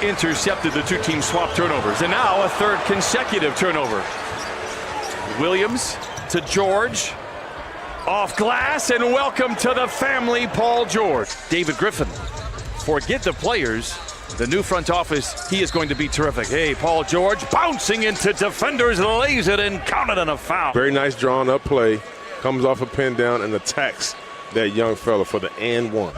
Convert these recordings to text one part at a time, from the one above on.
intercepted the two-team swap turnovers. And now a third consecutive turnover. Williams to George. Off glass, and welcome to the family, Paul George. David Griffin. Forget the players. The new front office, he is going to be terrific. Hey, Paul George bouncing into defenders, lays it and counted on a foul. Very nice drawn up play. Comes off a pin down and attacks that young fella for the and one.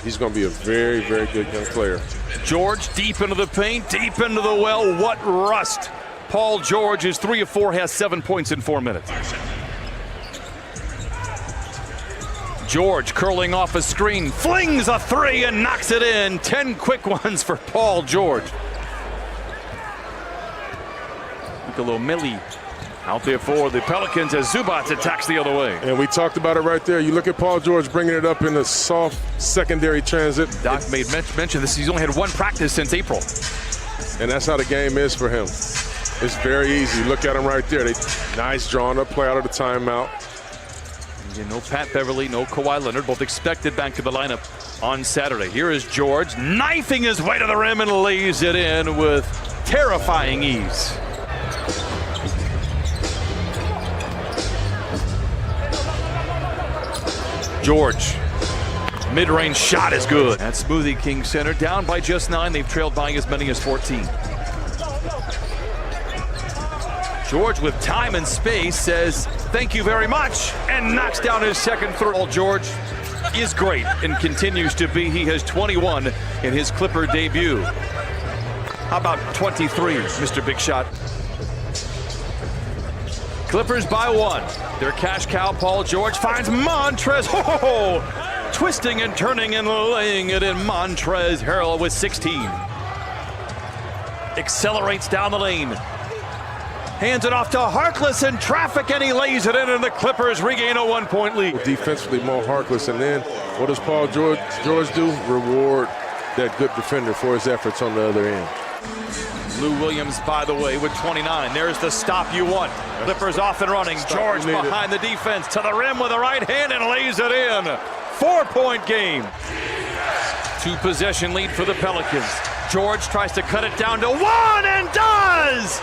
He's going to be a very, very good young player. George deep into the paint, deep into the well. What rust. Paul George is 3 of 4, has 7 points in 4 minutes. George curling off a screen, flings a three and knocks it in. 10 quick ones for Paul George. Niccolo Milli out there for the Pelicans as Zubac attacks the other way. And we talked about it right there. You look at Paul George bringing it up in the soft secondary transit. Doc made mention of this. He's only had one practice since April. And that's how the game is for him. It's very easy. Look at him right there. Nice drawn up play out of the timeout. Again, no Pat Beverly, no Kawhi Leonard, both expected back to the lineup on Saturday. Here is George knifing his way to the rim and lays it in with terrifying ease. George, mid-range shot is good. That Smoothie King Center down by just 9. They've trailed by as many as 14. George with time and space says, thank you very much, and knocks down his second throw. George is great and continues to be. He has 21 in his Clipper debut. How about 23, Mr. Big Shot? Clippers by 1. Their cash cow, Paul George, finds Montrezl. Oh, twisting and turning and laying it in. Montrezl Harrell with 16. Accelerates down the lane. Hands it off to Harkless in traffic, and he lays it in, and the Clippers regain a 1-point lead. Defensively, Mo Harkless, and then what does Paul George do? Reward that good defender for his efforts on the other end. Lou Williams, by the way, with 29. There's the stop you want. Clippers off and running. George behind the defense to the rim with the right hand and lays it in. 4-point game. 2-possession lead for the Pelicans. George tries to cut it down to 1 and does!